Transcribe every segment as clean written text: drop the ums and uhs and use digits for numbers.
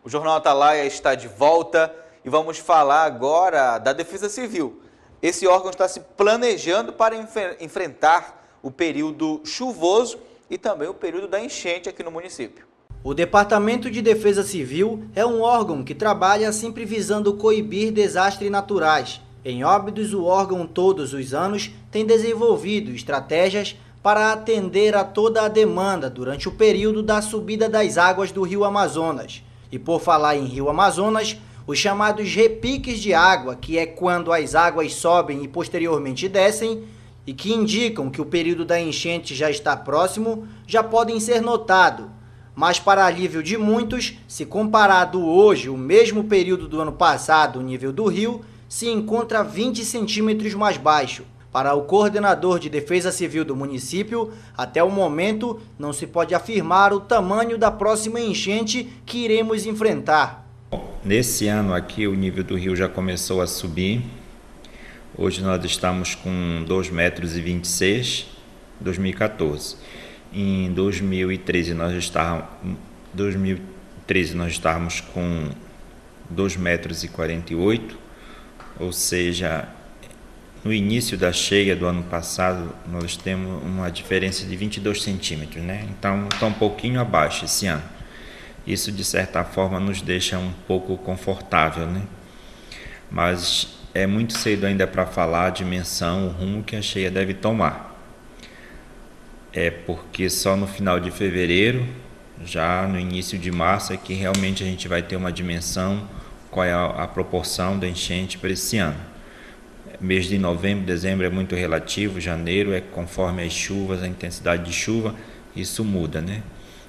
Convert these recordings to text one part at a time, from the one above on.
O Jornal Atalaia está de volta e vamos falar agora da Defesa Civil. Esse órgão está se planejando para enfrentar o período chuvoso e também o período da enchente aqui no município. O Departamento de Defesa Civil é um órgão que trabalha sempre visando coibir desastres naturais. Em Óbidos, o órgão todos os anos tem desenvolvido estratégias para atender a toda a demanda durante o período da subida das águas do Rio Amazonas. E por falar em Rio Amazonas, os chamados repiques de água, que é quando as águas sobem e posteriormente descem, e que indicam que o período da enchente já está próximo, já podem ser notados. Mas para alívio de muitos, se comparado hoje o mesmo período do ano passado, o nível do rio se encontra 20 centímetros mais baixo. Para o coordenador de Defesa Civil do município, até o momento não se pode afirmar o tamanho da próxima enchente que iremos enfrentar. Nesse ano aqui o nível do rio já começou a subir. Hoje nós estamos com 2,26 m, 2014. Em 2013 nós estávamos com 2,48 m, ou seja, no início da cheia do ano passado nós temos uma diferença de 22 centímetros, né? Então está um pouquinho abaixo esse ano. Isso de certa forma nos deixa um pouco confortável, né? Mas é muito cedo ainda para falar a dimensão, o rumo que a cheia deve tomar. É porque só no final de fevereiro, já no início de março, é que realmente a gente vai ter uma dimensão, qual é a proporção da enchente para esse ano. Mês de novembro, dezembro é muito relativo, janeiro é conforme as chuvas, a intensidade de chuva, isso muda, né?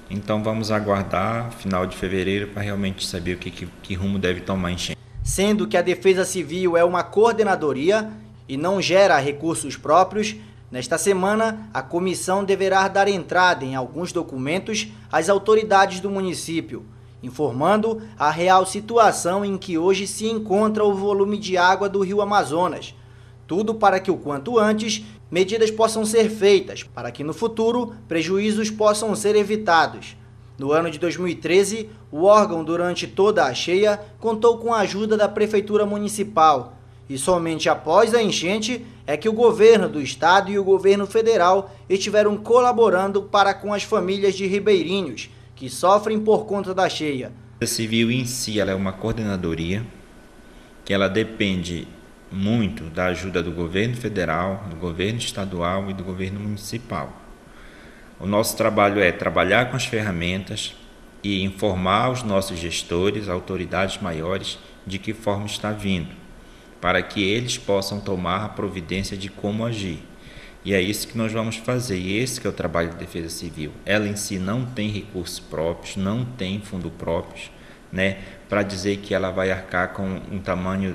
Então vamos aguardar final de fevereiro para realmente saber que rumo deve tomar a enchente. Sendo que a Defesa Civil é uma coordenadoria e não gera recursos próprios, nesta semana a comissão deverá dar entrada em alguns documentos às autoridades do município, informando a real situação em que hoje se encontra o volume de água do Rio Amazonas. Tudo para que o quanto antes medidas possam ser feitas, para que no futuro prejuízos possam ser evitados. No ano de 2013, o órgão durante toda a cheia contou com a ajuda da Prefeitura Municipal. E somente após a enchente é que o governo do estado e o governo federal estiveram colaborando para com as famílias de ribeirinhos, que sofrem por conta da cheia. A Civil em si ela é uma coordenadoria que ela depende muito da ajuda do governo federal, do governo estadual e do governo municipal. O nosso trabalho é trabalhar com as ferramentas e informar os nossos gestores, autoridades maiores, de que forma está vindo, para que eles possam tomar a providência de como agir. E é isso que nós vamos fazer, e esse que é o trabalho da Defesa Civil. Ela em si não tem recursos próprios, não tem fundo próprios, né, para dizer que ela vai arcar com um tamanho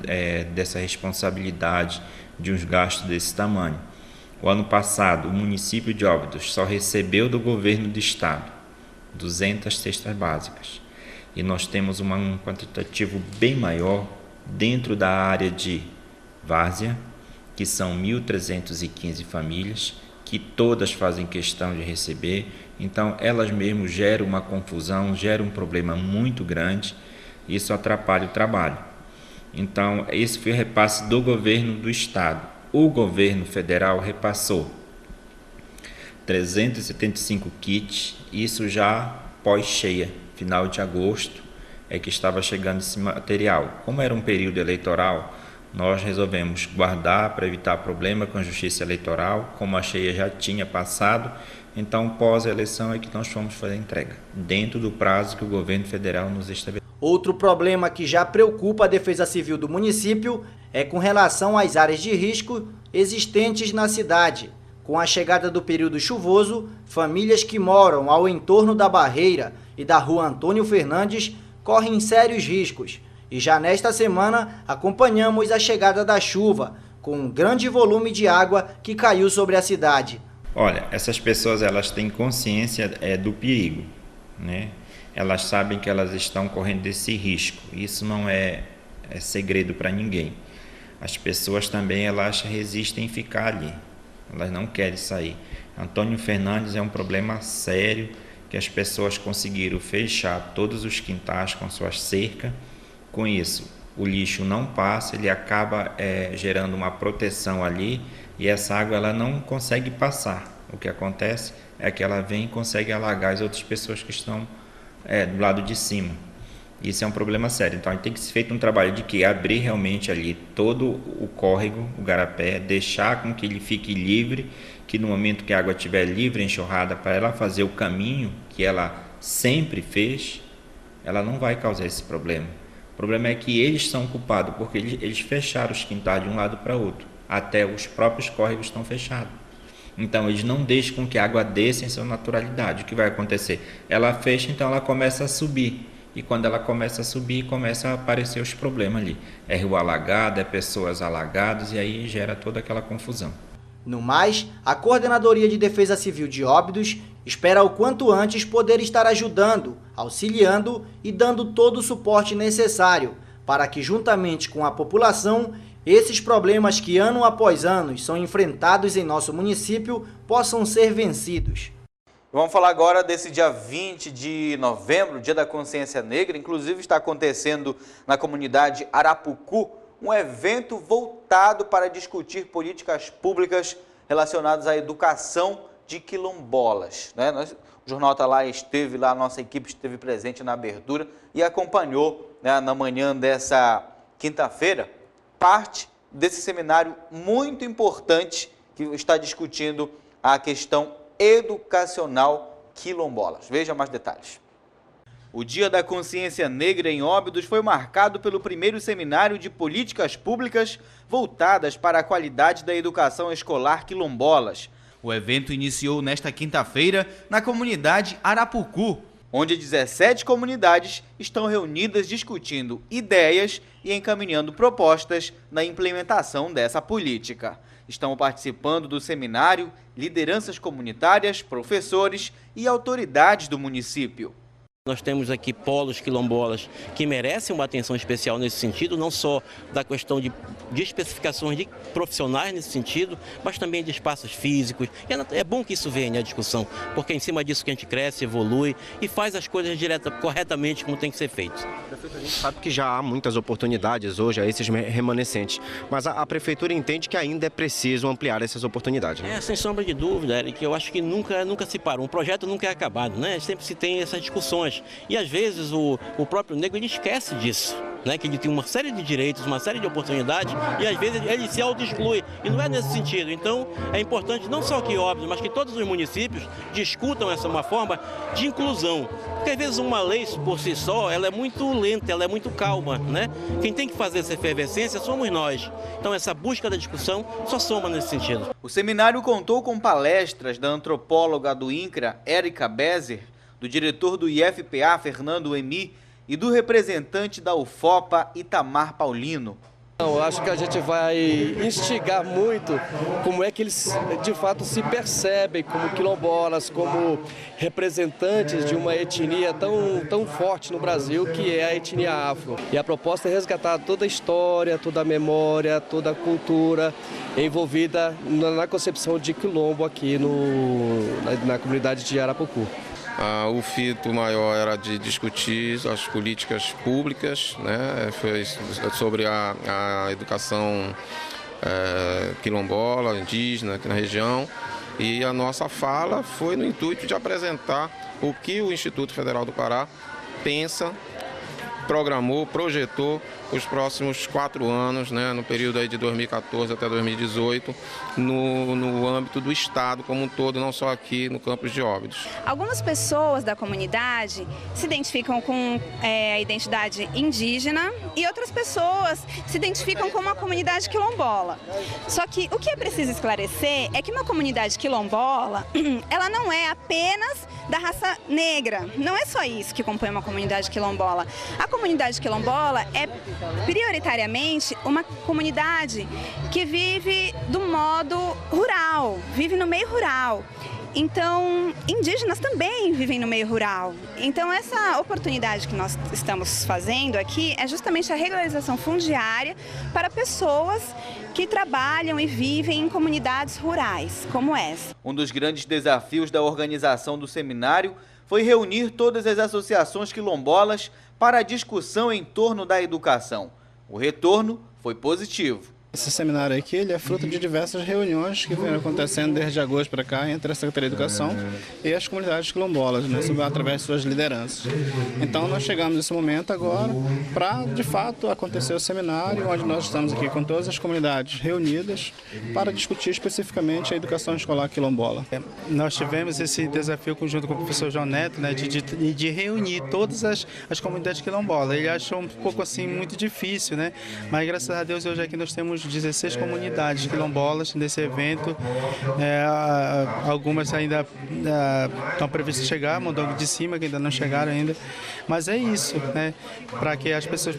dessa responsabilidade, de uns gastos desse tamanho. O ano passado, o município de Óbidos só recebeu do governo do estado 200 cestas básicas. E nós temos um quantitativo bem maior dentro da área de várzea, que são 1.315 famílias, que todas fazem questão de receber. Então, elas mesmo geram uma confusão, geram um problema muito grande, isso atrapalha o trabalho. Então, esse foi o repasse do governo do estado. O governo federal repassou 375 kits, isso já pós-cheia, final de agosto, é que estava chegando esse material. Como era um período eleitoral, nós resolvemos guardar para evitar problema com a justiça eleitoral, como a cheia já tinha passado, então pós-eleição é que nós fomos fazer a entrega, dentro do prazo que o governo federal nos estabeleceu. Outro problema que já preocupa a Defesa Civil do município é com relação às áreas de risco existentes na cidade. Com a chegada do período chuvoso, famílias que moram ao entorno da barreira e da rua Antônio Fernandes correm sérios riscos. E já nesta semana acompanhamos a chegada da chuva, com um grande volume de água que caiu sobre a cidade. Olha, essas pessoas elas têm consciência do perigo, né? Elas sabem que elas estão correndo desse risco. Isso não é segredo para ninguém. As pessoas também elas resistem em ficar ali. Elas não querem sair. Antônio Fernandes é um problema sério que as pessoas conseguiram fechar todos os quintais com suas cercas. Com isso, o lixo não passa, ele acaba gerando uma proteção ali e essa água ela não consegue passar. O que acontece é que ela vem e consegue alagar as outras pessoas que estão do lado de cima. Isso é um problema sério. Então, tem que ser feito um trabalho de que abrir realmente ali todo o córrego, o garapé, deixar com que ele fique livre, que no momento que a água estiver livre, enxurrada, para ela fazer o caminho que ela sempre fez, ela não vai causar esse problema. O problema é que eles são culpados, porque eles fecharam os quintais de um lado para outro. Até os próprios córregos estão fechados. Então, eles não deixam com que a água desça em sua naturalidade. O que vai acontecer? Ela fecha, então ela começa a subir. E quando ela começa a subir, começa a aparecer os problemas ali. É rio alagado, é pessoas alagadas, e aí gera toda aquela confusão. No mais, a Coordenadoria de Defesa Civil de Óbidos espera o quanto antes poder estar ajudando, auxiliando e dando todo o suporte necessário para que, juntamente com a população, esses problemas que ano após ano são enfrentados em nosso município possam ser vencidos. Vamos falar agora desse dia 20 de novembro, Dia da Consciência Negra. Inclusive está acontecendo na comunidade Arapucu um evento voltado para discutir políticas públicas relacionadas à educação de quilombolas. O Jornal Tá Lá esteve lá, a nossa equipe esteve presente na abertura e acompanhou na manhã dessa quinta-feira parte desse seminário muito importante que está discutindo a questão educacional quilombolas. Veja mais detalhes. O Dia da Consciência Negra em Óbidos foi marcado pelo primeiro seminário de políticas públicas voltadas para a qualidade da educação escolar quilombolas. O evento iniciou nesta quinta-feira na comunidade Arapucu, onde 17 comunidades estão reunidas discutindo ideias e encaminhando propostas na implementação dessa política. Estão participando do seminário lideranças comunitárias, professores e autoridades do município. Nós temos aqui polos quilombolas que merecem uma atenção especial nesse sentido, não só da questão de especificações de profissionais nesse sentido, mas também de espaços físicos. É bom que isso venha à discussão, porque é em cima disso que a gente cresce, evolui e faz as coisas corretamente como tem que ser feito. Prefeito, a gente sabe que já há muitas oportunidades hoje a esses remanescentes, mas a Prefeitura entende que ainda é preciso ampliar essas oportunidades. Né? Sem sombra de dúvida, Eric, eu acho que nunca se parou, um projeto nunca é acabado, né? Sempre se tem essas discussões. E às vezes o próprio negro ele esquece disso, né? Que ele tem uma série de direitos, uma série de oportunidades e às vezes ele se auto-exclui. E não é nesse sentido. Então é importante não só que Óbidos, mas que todos os municípios discutam uma forma de inclusão. Porque às vezes uma lei por si só, ela é muito lenta, ela é muito calma, né? Quem tem que fazer essa efervescência somos nós. Então essa busca da discussão só soma nesse sentido. O seminário contou com palestras da antropóloga do INCRA, Érica Bezer, do diretor do IFPA, Fernando Emi, e do representante da UFOPA, Itamar Paulino. Eu acho que a gente vai instigar muito como é que eles de fato se percebem como quilombolas, como representantes de uma etnia tão forte no Brasil, que é a etnia afro. E a proposta é resgatar toda a história, toda a memória, toda a cultura envolvida na concepção de quilombo aqui na comunidade de Arapucu. O fito maior era de discutir as políticas públicas, né? Foi sobre a educação quilombola, indígena aqui na região. E a nossa fala foi no intuito de apresentar o que o Instituto Federal do Pará pensa, programou, projetou os próximos 4 anos, né, no período aí de 2014 até 2018, no âmbito do Estado como um todo, não só aqui no campus de Óbidos. Algumas pessoas da comunidade se identificam com a identidade indígena e outras pessoas se identificam com uma comunidade quilombola. Só que o que é preciso esclarecer é que uma comunidade quilombola, ela não é apenas da raça negra, não é só isso que compõe uma comunidade quilombola. A comunidade quilombola é prioritariamente uma comunidade que vive do modo rural, vive no meio rural. Então, indígenas também vivem no meio rural. Então, essa oportunidade que nós estamos fazendo aqui é justamente a regularização fundiária para pessoas que trabalham e vivem em comunidades rurais, como essa. Um dos grandes desafios da organização do seminário foi reunir todas as associações quilombolas para a discussão em torno da educação. O retorno foi positivo. Esse seminário aqui ele é fruto de diversas reuniões que vêm acontecendo desde agosto para cá entre a Secretaria de Educação e as comunidades quilombolas, né, através de suas lideranças. Então nós chegamos nesse momento agora para, de fato, acontecer o seminário, onde nós estamos aqui com todas as comunidades reunidas para discutir especificamente a educação escolar quilombola. Nós tivemos esse desafio conjunto com o professor João Neto, né, de reunir todas as comunidades quilombolas. Ele achou um pouco assim muito difícil, né? Mas graças a Deus hoje aqui nós temos 16 comunidades quilombolas nesse evento. Algumas ainda estão previstas chegar, Mondongo de Cima, que ainda não chegaram ainda. Mas é isso, né? Para que as pessoas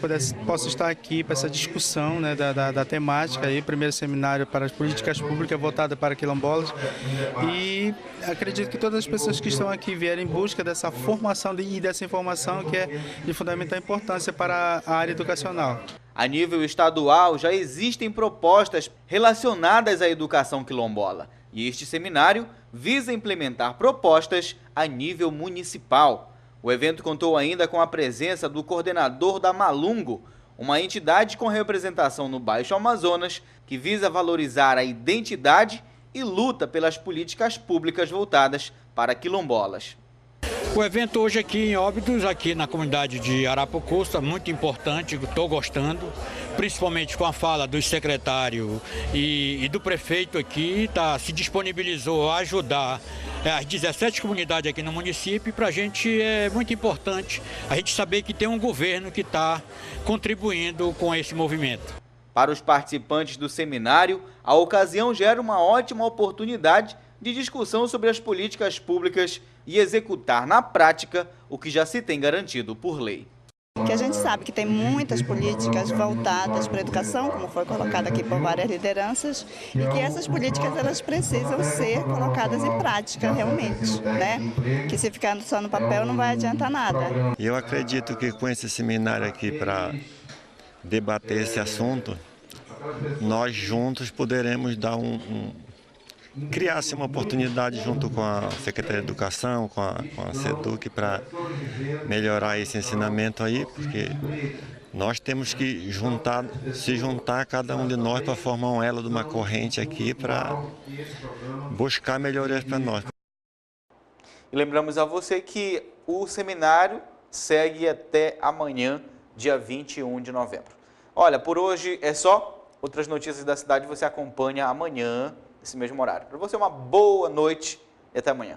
possam estar aqui para essa discussão, né, da temática, aí, primeiro seminário para as políticas públicas voltada para quilombolas. E acredito que todas as pessoas que estão aqui vierem em busca dessa formação e dessa informação que é de fundamental importância para a área educacional. A nível estadual, já existem propostas relacionadas à educação quilombola. E este seminário visa implementar propostas a nível municipal. O evento contou ainda com a presença do coordenador da Malungo, uma entidade com representação no Baixo Amazonas, que visa valorizar a identidade e luta pelas políticas públicas voltadas para quilombolas. O evento hoje aqui em Óbidos, aqui na comunidade de Arapucu, está muito importante, estou gostando, principalmente com a fala do secretário e do prefeito aqui, se disponibilizou a ajudar as 17 comunidades aqui no município, e para a gente é muito importante a gente saber que tem um governo que está contribuindo com esse movimento. Para os participantes do seminário, a ocasião gera uma ótima oportunidade de discussão sobre as políticas públicas e executar na prática o que já se tem garantido por lei. Que a gente sabe que tem muitas políticas voltadas para a educação, como foi colocado aqui por várias lideranças, e que essas políticas elas precisam ser colocadas em prática realmente, né? Que se ficar só no papel não vai adiantar nada. Eu acredito que com esse seminário aqui para debater esse assunto, nós juntos poderemos dar criar-se uma oportunidade junto com a Secretaria de Educação, com a SEDUC, para melhorar esse ensinamento aí, porque nós temos que se juntar cada um de nós para formar um elo de uma corrente aqui para buscar melhorias para nós. E lembramos a você que o seminário segue até amanhã, dia 21 de novembro. Olha, por hoje é só. Outras notícias da cidade você acompanha amanhã, nesse mesmo horário. Para você, uma boa noite e até amanhã.